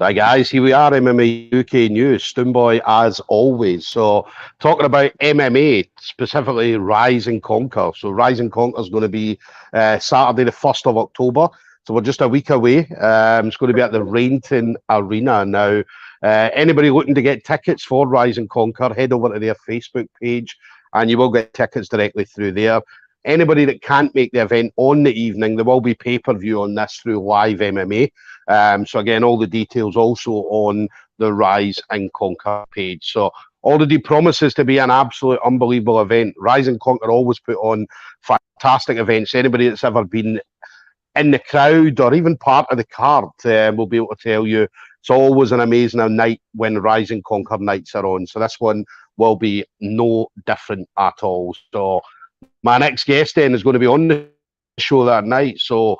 So, hi guys, here we are, MMA UK News, Stoomboy as always. So, talking about MMA, specifically Rise and Conquer. So, Rise and Conquer is going to be Saturday, the 1st of October. So, we're just a week away. It's going to be at the Rainton Arena. Now, anybody looking to get tickets for Rise and Conquer, head over to their Facebook page and you will get tickets directly through there. Anybody that can't make the event on the evening, there will be pay-per-view on this through Live MMA. So again, all the details also on the Rise and Conquer page. So already promises to be an absolute unbelievable event. Rise and Conquer always put on fantastic events. Anybody that's ever been in the crowd or even part of the card will be able to tell you it's always an amazing night when Rise and Conquer nights are on. So this one will be no different at all. So my next guest then is going to be on the show that night. So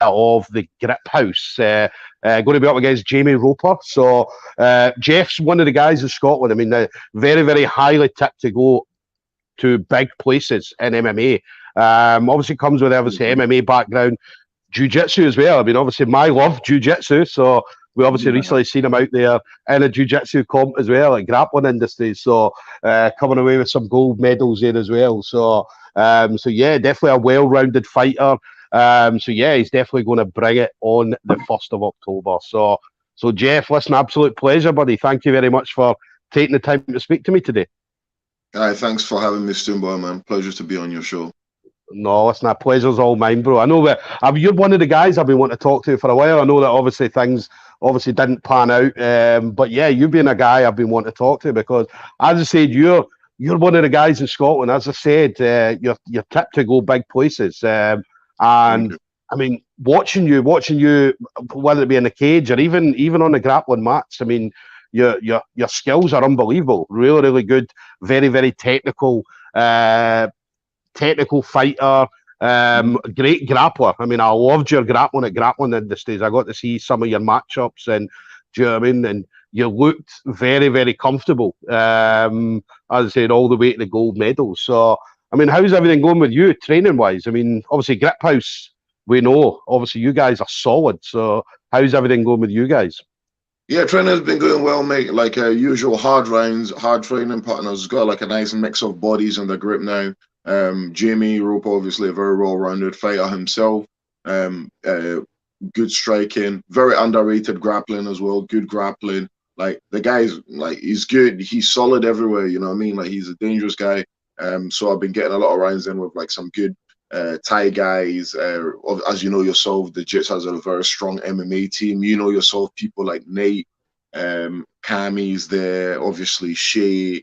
of the Griphouse, going to be up against Jamie Roper. So Jeff's one of the guys in Scotland. I mean, very, very highly tipped to go to big places in MMA. Obviously comes with obviously MMA background, jiu-jitsu as well. I mean, obviously my love jiu-jitsu. So we obviously recently seen him out there in a jiu-jitsu comp as well, like grappling industry. So coming away with some gold medals there as well. So yeah, definitely a well-rounded fighter. So yeah, he's definitely going to bring it on the 1st of October. So Jeff, listen, absolute pleasure, buddy. Thank you very much for taking the time to speak to me today. All right, thanks for having me, Stoomboy, man. Pleasure to be on your show. No, listen, that pleasure's all mine, bro. I know that you're one of the guys I've been wanting to talk to for a while. I know that obviously things didn't pan out, but yeah, you've been a guy I've been wanting to talk to because, as I said, you're one of the guys in Scotland. As I said, you're tipped to go big places, and I mean, watching you, whether it be in the cage or even on the grappling mats. I mean, your skills are unbelievable. Really, really good. Very, very technical. Technical fighter, great grappler. I mean, I loved your grappling at Grappling Industries. I got to see some of your matchups, and do you know what I mean? And you looked very, very comfortable. As I said, all the way to the gold medals. So, I mean, how's everything going with you, training wise? I mean, obviously, Griphouse, we know. Obviously, you guys are solid. So, how's everything going with you guys? Yeah, training's been going well, mate. Like usual, hard rounds, hard training partners. Got like a nice mix of bodies in the grip now. Jamie Roper, obviously a very well-rounded fighter himself. Good striking, very underrated grappling as well. Good grappling. Like the guy's like he's good. He's solid everywhere. You know what I mean? Like he's a dangerous guy. So I've been getting a lot of rounds in with like some good Thai guys. As you know yourself, the Jits has a very strong MMA team. You know yourself, people like Nate, Kami's there, obviously Shay.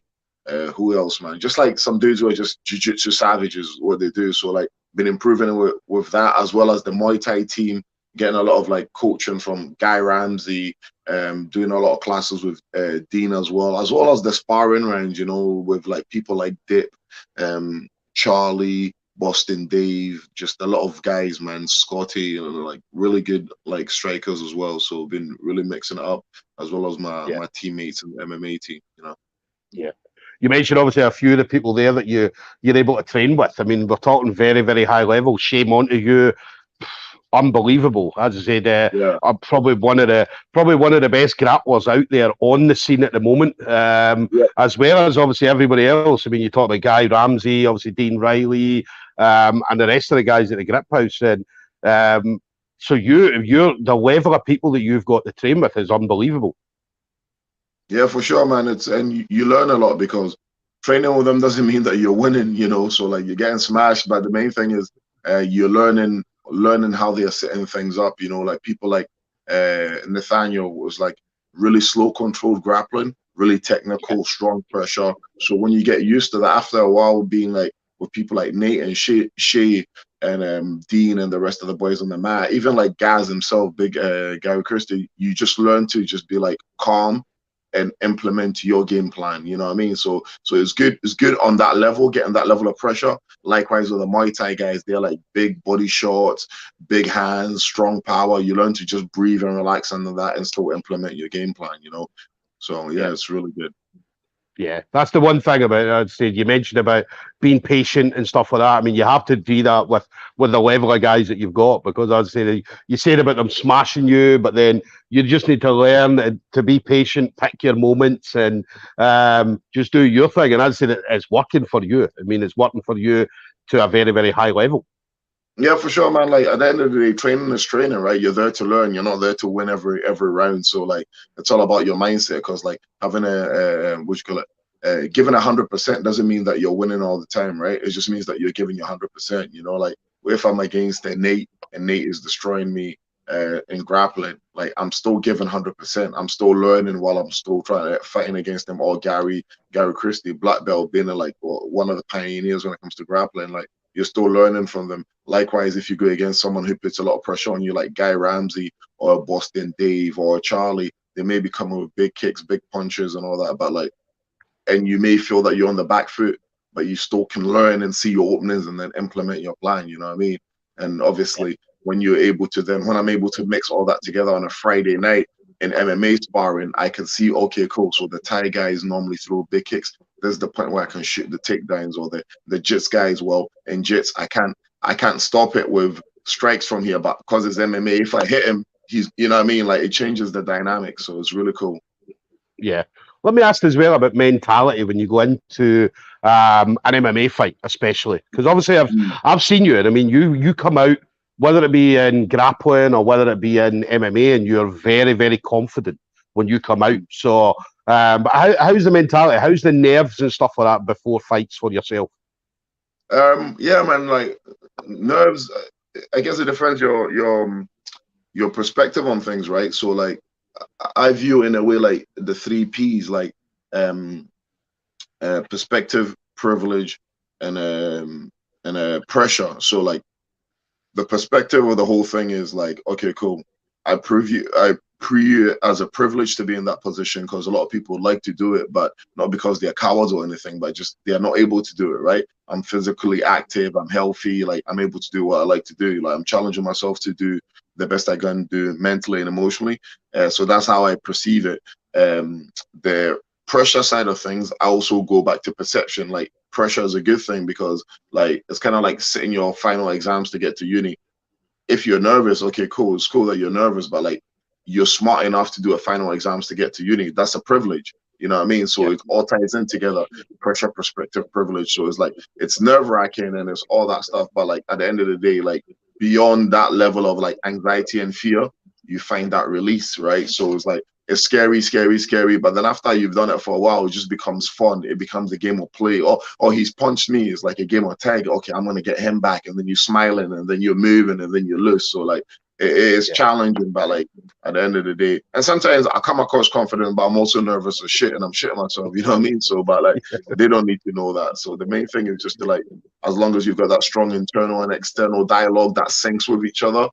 Who else, man? Just like some dudes who are just jiu-jitsu savages, what they do. So like been improving with that, as well as the Muay Thai team, getting a lot of like coaching from Guy Ramsey, doing a lot of classes with Dean as well as the sparring range, you know, with like people like Dip, Charlie, Boston Dave, just a lot of guys, man, Scotty, you know, like really good like strikers as well. So been really mixing it up, as well as my teammates in the MMA team, you know. Yeah. You mentioned obviously a few of the people there that you're able to train with. I mean, we're talking very, very high level. Shea Montague, unbelievable. As I said, I'm probably one of the best grapplers out there on the scene at the moment. As well as obviously everybody else. I mean, you talk about Guy Ramsey, obviously Dean Riley, and the rest of the guys at the Griphouse. And so you're the level of people that you've got to train with is unbelievable. Yeah, for sure, man. And you learn a lot because training with them doesn't mean that you're winning, you know. So like you're getting smashed, but the main thing is you're learning how they are setting things up. You know, like people like Nathaniel was like really slow, controlled grappling, really technical, strong pressure. So when you get used to that, after a while, being like with people like Nate and Shay and Dean and the rest of the boys on the mat, even like Gaz himself, big Gary Christie, you just learn to just be like calm and implement your game plan. You know what I mean? So it's good. It's good on that level, getting that level of pressure. Likewise with the Muay Thai guys, they're like big body shots, big hands, strong power. You learn to just breathe and relax under that and still implement your game plan, you know? So yeah, it's really good. Yeah, that's the one thing about it. I'd say you mentioned about being patient and stuff like that. I mean, you have to do that with the level of guys that you've got because I'd say you said about them smashing you, but then you just need to learn to be patient, pick your moments, and just do your thing. And I'd say that it's working for you. I mean, it's working for you to a very, very high level. Yeah, for sure, man. Like at the end of the day, training is training, right? You're there to learn. You're not there to win every round. So like, it's all about your mindset. Because like having what you call it, giving 100% doesn't mean that you're winning all the time, right? It just means that you're giving your 100%. You know, like if I'm against Nate and Nate is destroying me in grappling, like I'm still giving 100%. I'm still learning while I'm still trying to fighting against them. Or Gary Christie, black belt, being like one of the pioneers when it comes to grappling, like. You're still learning from them. Likewise, if you go against someone who puts a lot of pressure on you, like Guy Ramsey or Boston Dave or Charlie, they may be coming with big kicks, big punches, and all that. But like, and you may feel that you're on the back foot, but you still can learn and see your openings and then implement your plan. You know what I mean? And obviously, when you're able to when I'm able to mix all that together on a Friday night in MMA sparring, I can see, okay, cool. So the Thai guys normally throw big kicks. There's the point where I can shoot the takedowns, or the jits guys. Well, in jits, I can't stop it with strikes from here, but because it's MMA, if I hit him, he's, you know what I mean? Like it changes the dynamic. So it's really cool. Yeah. Let me ask as well about mentality when you go into an MMA fight, especially because obviously I've seen you, and I mean you come out whether it be in grappling or whether it be in MMA, and you're very very confident when you come out. So, but how's the mentality? How's the nerves and stuff like that before fights for yourself? Yeah, man. Like nerves. I guess it depends your perspective on things, right? So like I view in a way like the three P's, like um perspective, privilege, and pressure. So like the perspective of the whole thing is like, okay, cool. I pre it as a privilege to be in that position because a lot of people like to do it, but not because they're cowards or anything, but just they are not able to do it, right? I'm physically active, I'm healthy, like I'm able to do what I like to do. Like I'm challenging myself to do the best I can do mentally and emotionally. So that's how I perceive it. The pressure side of things, I also go back to perception. Like pressure is a good thing because like it's kind of like sitting your final exams to get to uni. If you're nervous, okay, cool, it's cool that you're nervous, but like you're smart enough to do a final exams to get to uni. That's a privilege. You know what I mean? So Yeah, it all ties in together. Pressure, perspective, privilege. So it's like it's nerve wracking and it's all that stuff. But like at the end of the day, like beyond that level of like anxiety and fear, you find that release, right? So it's like it's scary, scary, scary. But then after you've done it for a while, it just becomes fun. It becomes a game of play. Or he's punched me. It's like a game of tag. Okay, I'm gonna get him back, and then you're smiling, and then you're moving, and then you lose. So like it is yeah, challenging, but like at the end of the day, and sometimes I come across confident, but I'm also nervous as shit, and I'm shitting myself. You know what I mean? So, but like they don't need to know that. So the main thing is just to like, as long as you've got that strong internal and external dialogue that syncs with each other,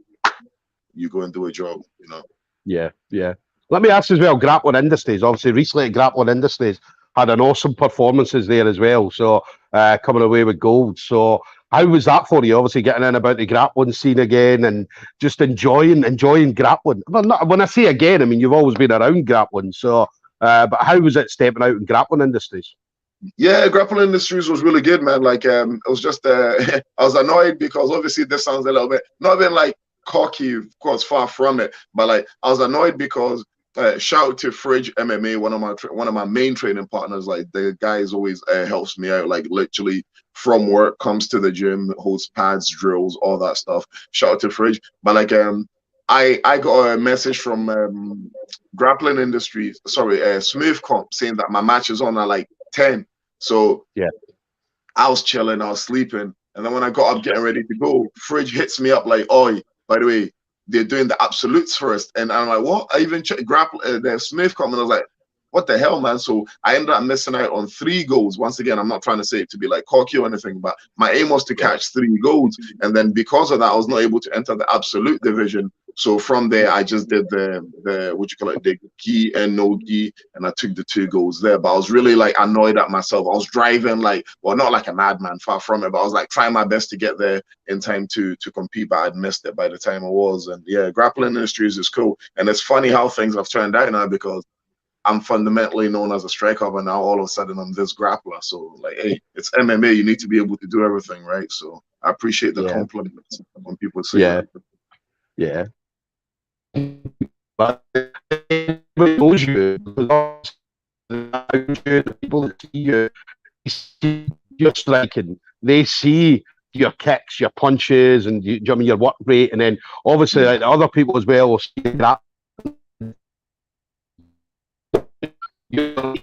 you go and do a job. You know. yeah, yeah. Let me ask as well, Grappling Industries. Obviously, recently Grappling Industries had an awesome performances there as well. So coming away with gold. So how was that for you? Obviously, getting in about the grappling scene again and just enjoying grappling. Well, not, when I say again, I mean you've always been around grappling. So, but how was it stepping out in Grappling Industries? Yeah, grappling industries was really good, man. Like, it was just, I was annoyed because obviously this sounds a little bit not even like cocky, of course, far from it, but like I was annoyed because shout out to Fridge MMA, one of my main training partners. Like the guy is always helps me out, like literally from work, comes to the gym, holds pads, drills, all that stuff. Shout out to Fridge, but like I got a message from Grappling Industries, sorry, Smooth Comp, saying that my match is on at like 10. So Yeah, I was chilling, I was sleeping. And then when I got up getting ready to go, Fridge hits me up like, oh, by the way, they're doing the absolutes first. And I'm like, what? I even checked the Smith comment. I was like, what the hell, man? So I ended up missing out on 3 goals. Once again, I'm not trying to say it to be like cocky or anything, but my aim was to yeah, catch 3 goals. And then because of that, I was not able to enter the absolute division. So from there, I just did the what you call it, the gi and no gi, and I took the 2 goals there. But I was really like annoyed at myself. I was driving like, well, not like a madman, far from it, but I was like trying my best to get there in time to compete, but I'd missed it by the time I was. And yeah, grappling industries is cool, and it's funny how things have turned out now because I'm fundamentally known as a striker, but now all of a sudden I'm this grappler. So like, hey, it's MMA. You need to be able to do everything, right? So I appreciate the Yeah, compliments when people say yeah, that. yeah. But everybody knows you because the people that see you, they see your striking, they see your kicks, your punches, and I mean your work rate, and then obviously like, the other people as well will see that. Yeah,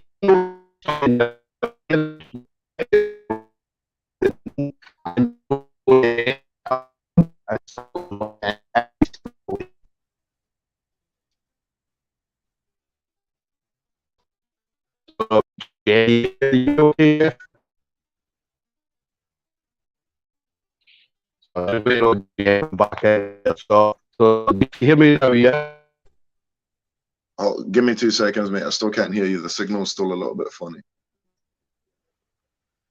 back so you hear me now, yeah? Oh, give me 2 seconds, mate. I still can't hear you. The signal's still a little bit funny.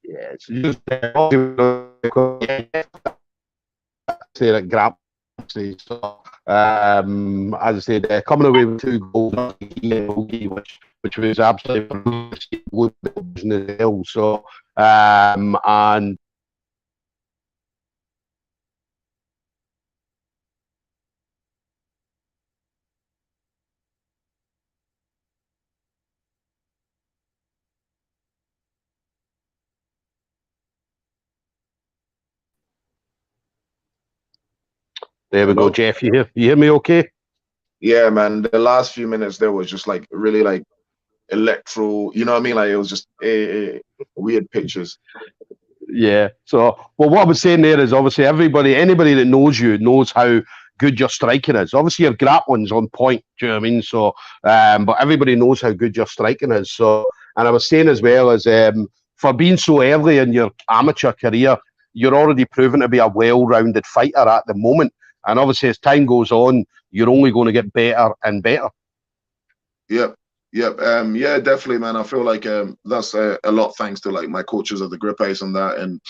Yeah, it's just say that grab. So, as I said, coming away with 2 goals, which was absolutely as well. So, and there we go, Hello? Jeff. You hear me? Okay. Yeah, man. The last few minutes there was just like really like electro. You know what I mean? Like it was just weird pictures. Yeah. So, well, what I was saying there is obviously anybody that knows you knows how good your striking is. Obviously, your grappling's on point. Do you know what I mean? So, but everybody knows how good your striking is. So, and I was saying as well as for being so early in your amateur career, you're already proven to be a well-rounded fighter at the moment. And obviously, as time goes on, you're only going to get better and better. Yep. Yep. Yeah, definitely, man. I feel like that's a lot thanks to like my coaches at the Grip Ice and that, and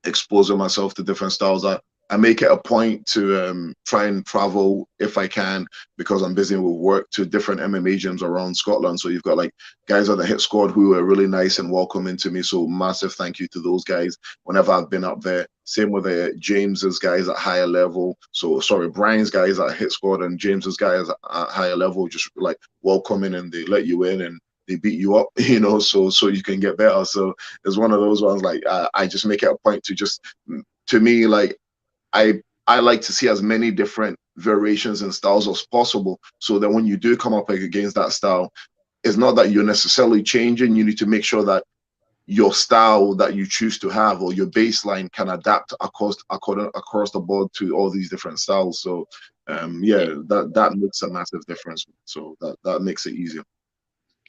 exposing myself to different styles. I make it a point to try and travel if I can, because I'm busy with work, to different MMA gyms around Scotland. So you've got like guys at the Hit Squad who are really nice and welcoming to me. So massive thank you to those guys whenever I've been up there. Same with James's guys at higher level. So sorry, Brian's guys at Hit Squad and James's guys at higher level, just like welcoming, and they let you in and they beat you up, so you can get better. So it's one of those ones like I just make it a point to just, to me, like I like to see as many different variations and styles as possible, so that when you do come up against that style, it's not that you're necessarily changing. You need to make sure that your style that you choose to have, or your baseline, can adapt across the board to all these different styles. So yeah, that makes a massive difference. So that makes it easier.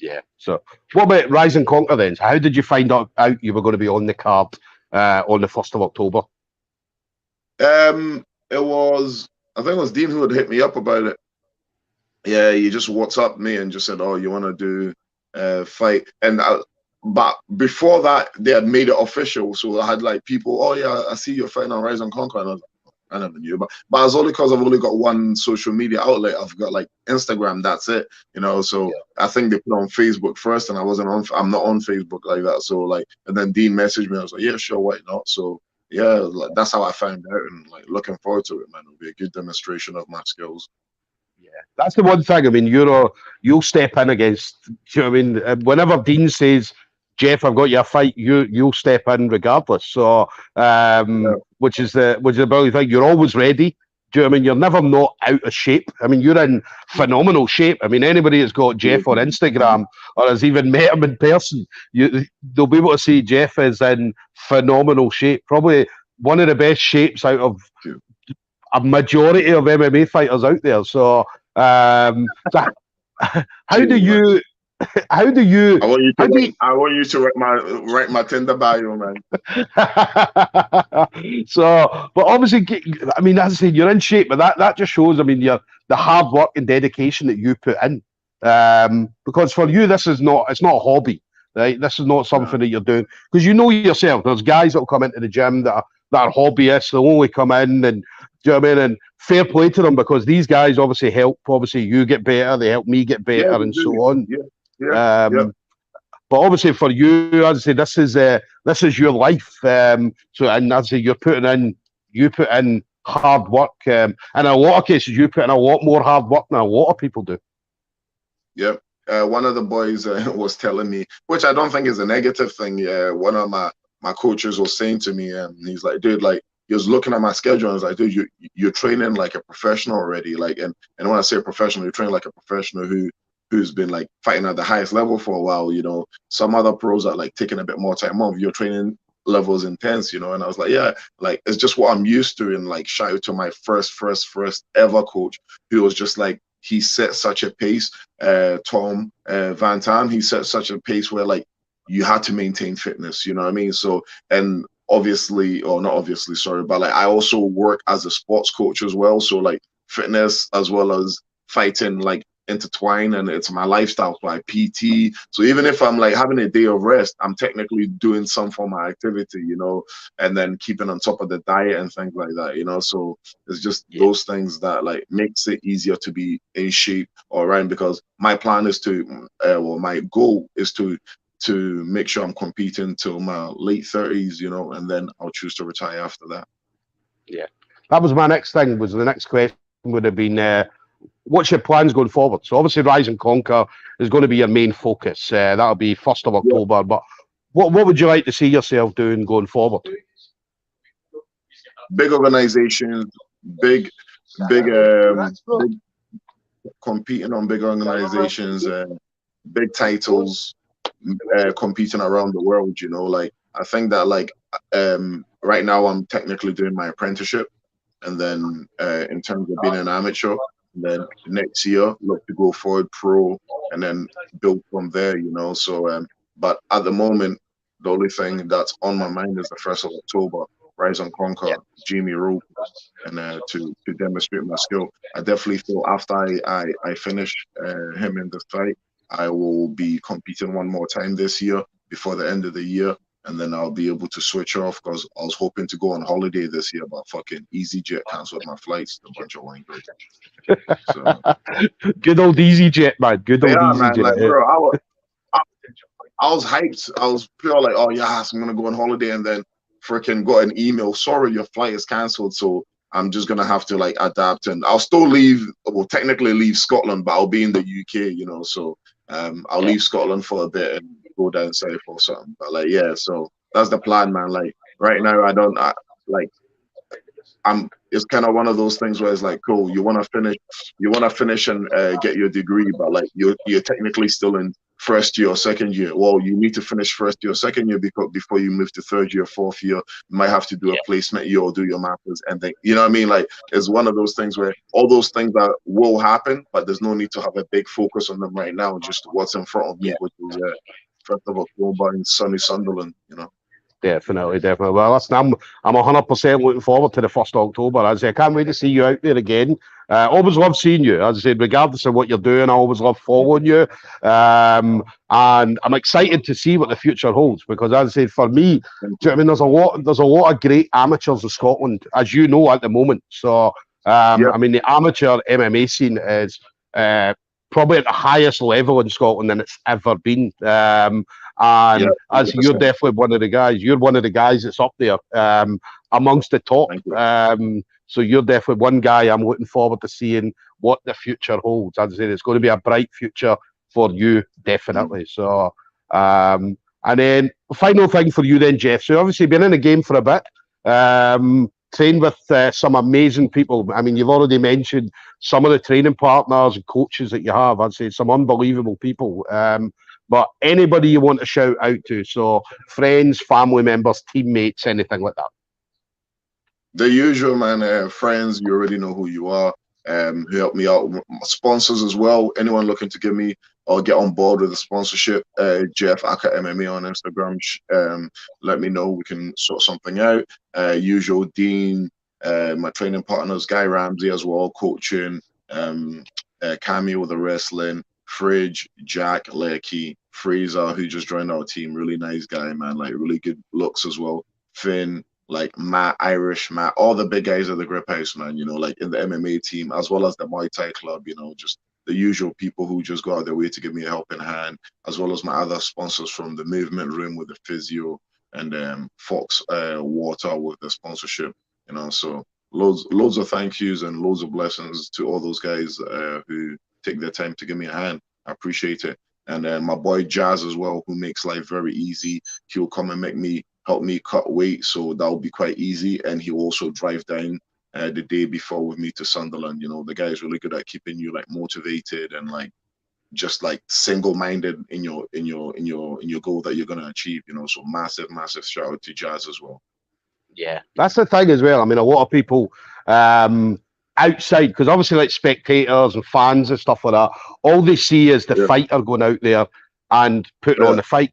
Yeah. So, what about Rise and Conquer then? So how did you find out you were going to be on the card on the 1st of October? It was, I think it was Dean who had hit me up about it. Yeah, he just WhatsApped me and just said, "Oh, you want to do a fight?" But before that, they had made it official. So I had like people, "Oh yeah, I see you're fighting on Rise and Conquer." And I never knew, but it's only because I've only got one social media outlet. I've got like Instagram. That's it, So Yeah. I think they put on Facebook first, and I'm not on Facebook like that. So like, and then Dean messaged me. I was like, "Yeah, sure, why not?" So yeah, like, that's how I found out, and like looking forward to it, man. It'll be a good demonstration of my skills. Yeah, that's the one thing. I mean, you'll step in against. You know what I mean? Whenever Dean says, "Jeff, I've got you a fight," you'll step in regardless. So, Yeah, which is the brilliant thing. You're always ready. Do you know what I mean? You're never not out of shape. I mean, you're in phenomenal shape. I mean, anybody that's got Jeff on Instagram or has even met him in person, they'll be able to see Jeff is in phenomenal shape. Probably one of the best shapes out of a majority of MMA fighters out there. So how do you, how do you, I want you to how do you, I want you to write my Tinder bio, man. so, but obviously, I mean, as I say, you're in shape, but that just shows, I mean, the hard work and dedication that you put in. Because for you, it's not a hobby, right? This is not Yeah, something that you're doing because you know yourself. There's guys that will come into the gym that are hobbyists. They'll only come in and, do you know what I mean? And fair play to them because these guys obviously help. Obviously, you get better. They help me get yeah, better, they and so do. on. Yeah. Yeah, yeah, Um, but obviously for you, as I say, this is your life. So and as I say, you put in hard work. In a lot of cases, you put in a lot more hard work than a lot of people do. yeah. One of the boys was telling me, which I don't think is a negative thing. One of my coaches was saying to me, and he's like, dude, like he was looking at my schedule and was like, dude, you're training like a professional already. Like, and when I say professional, you're training like a professional who's been like fighting at the highest level for a while. You know, some other pros are like taking a bit more time off. Your training levels intense, you know. And I was like, yeah, like it's just what I'm used to. And like shout out to my first ever coach who was just like he set such a pace, Tom Van Tam, he set such a pace where like you had to maintain fitness, you know what I mean? So, and obviously, or not obviously, sorry, but like I also work as a sports coach as well. So like fitness as well as fighting like intertwine, and it's my lifestyle. So I PT. So even if I'm like having a day of rest, I'm technically doing some form of activity, you know, and then keeping on top of the diet and things like that, you know. So it's just Yeah, those things that like makes it easier to be in shape or around, because my plan is to, well, my goal is to make sure I'm competing till my late 30s, you know, and then I'll choose to retire after that. yeah. That was my next thing. Was the next question would have been, what's your plans going forward? So obviously, Rise and Conquer is going to be your main focus. That'll be 1st of October. But what would you like to see yourself doing going forward? Big organizations, big, big competing on big organizations, big titles, competing around the world. You know, like I think that like right now I'm technically doing my apprenticeship, and then in terms of being an amateur, and then next year look to go forward pro, and then build from there. You know, so but at the moment, the only thing that's on my mind is the 1st of October, Rise and Conquer, Jimmy Rope, and to demonstrate my skill. I definitely feel after I finish him in the fight, I will be competing one more time this year before the end of the year, and then I'll be able to switch off because I was hoping to go on holiday this year, but fucking EasyJet canceled my flights. A bunch of wankers. So Good old EasyJet, man. Good yeah, old man, like EasyJet. bro, I, I was hyped. I was pure like, oh yes, I'm gonna go on holiday, and then freaking got an email. Sorry, your flight is cancelled. So I'm just gonna have to like adapt, and I'll still leave. Well, technically leave Scotland, but I'll be in the UK, you know. So I'll Yeah, leave Scotland for a bit and go down south or something. But like, yeah, so that's the plan, man. Like right now, like I'm. It's kind of one of those things where it's like, cool, you want to finish and get your degree, but like you're technically still in first year or second year. Well, you need to finish first year or second year because before you move to third year, fourth year, you might have to do a yeah, placement year or do your masters, and then you know what I mean. Like it's one of those things where all those things that will happen, but there's no need to have a big focus on them right now. Just what's in front of me, yeah. which is 1st of October in sunny Sunderland. You know. Definitely, definitely. Well, listen, I'm 100% looking forward to the 1st of October. As I say, I can't wait to see you out there again. Always love seeing you. As I said, regardless of what you're doing, I always love following you. And I'm excited to see what the future holds because, as I said, for me, do you know what I mean? There's a lot of great amateurs in Scotland, as you know, at the moment. So, Yeah. I mean, the amateur MMA scene is probably at the highest level in Scotland than it's ever been. Yeah. And as you're 100%. definitely one of the guys, you're one of the guys that's up there amongst the top. Thank you. So you're definitely one guy I'm looking forward to seeing what the future holds. As I said, it's going to be a bright future for you, Mm. definitely. So, and then final thing for you then, Jeff. So obviously been in the game for a bit. Trained with some amazing people. I mean, you've already mentioned some of the training partners and coaches that you have. I'd say some unbelievable people. But anybody you want to shout out to, so friends, family members, teammates, anything like that. The usual, man. Friends, you already know who you are. Who helped me out. Sponsors as well. Anyone looking to give me or get on board with the sponsorship, Jeff Ackah MMA on Instagram. Let me know. We can sort something out. Usual Dean, my training partners, Guy Ramsey as well, coaching. Cameo with the wrestling. Fridge, Jack, Lecky, Fraser, who just joined our team. Really nice guy, man. Like really good looks as well. Finn, like Matt, Irish Matt, all the big guys of the Grip House, man, you know, like in the MMA team, as well as the Muay Thai club, you know, just the usual people who just go out their way to give me a helping hand, as well as my other sponsors from the movement room with the physio, and Fox Water with the sponsorship. You know, so loads of thank yous and loads of blessings to all those guys who take their time to give me a hand. I appreciate it. And then my boy Jazz as well, who makes life very easy. He'll come and help me cut weight, so that'll be quite easy. And he'll also drive down the day before with me to Sunderland. You know, the guy is really good at keeping you like motivated and like just like single-minded in your goal that you're gonna achieve. You know, so massive shout out to Jazz as well. Yeah, that's the thing as well. I mean, a lot of people outside, because obviously like spectators and fans and stuff like that, all they see is the fighter going out there and putting on the fight.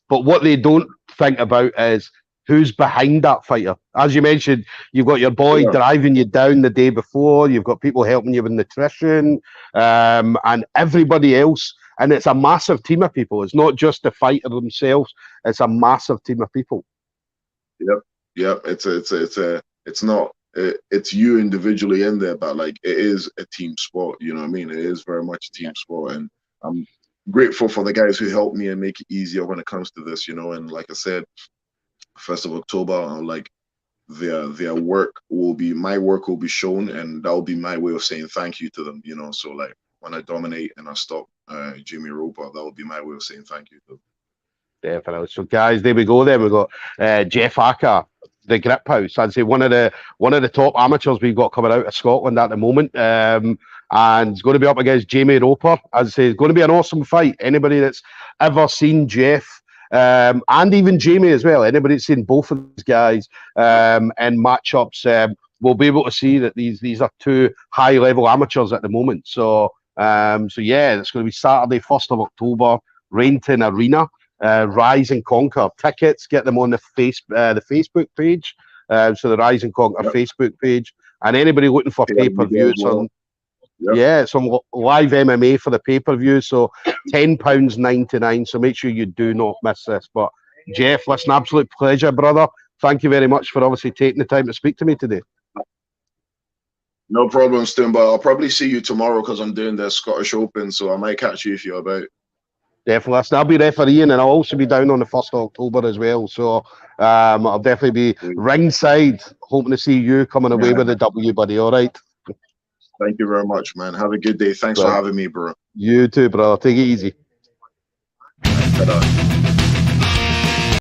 But what they don't think about is who's behind that fighter. As you mentioned, you've got your boy driving you down the day before, you've got people helping you with nutrition, and everybody else. And it's a massive team of people. It's not just the fighter themselves, it's a massive team of people. Yep. It's you individually in there, but like it is a team sport. You know what I mean? It is very much a team sport, and I'm grateful for the guys who helped me and make it easier when it comes to this. You know, and like I said, 1st of October, like their work will be, my work will be shown, and that will be my way of saying thank you to them. You know, so like when I dominate and I stop Jimmy Roper, that will be my way of saying thank you to them. Definitely. So, guys, there we go. Then we've got Jeff Ackah, the Griphouse. I'd say one of the top amateurs we've got coming out of Scotland at the moment, and it's going to be up against Jamie Roper. As I say, it's going to be an awesome fight. Anybody that's ever seen Jeff, and even Jamie as well, anybody that's seen both of these guys and matchups, will be able to see that these are two high-level amateurs at the moment. So yeah, it's going to be Saturday, 1st of October, Rainton Arena. Rise and Conquer tickets, get them on the Facebook page. So the Rise and Conquer Facebook page, and anybody looking for pay-per-view, it's on. Yeah, it's on live MMA for the pay-per-view. So £10.99. So make sure you do not miss this. But Jeff, listen, absolute pleasure, brother. Thank you very much for obviously taking the time to speak to me today. No problem, Stoomboy. I'll probably see you tomorrow because I'm doing the Scottish Open, so I might catch you if you're about. Definitely. Listen, I'll be refereeing, and I'll also be down on the 1st of October as well. So I'll definitely be ringside, hoping to see you coming away with the W, buddy. All right. Thank you very much, man. Have a good day. Thanks for having me, bro. You too, brother. Take it easy. Ta-da.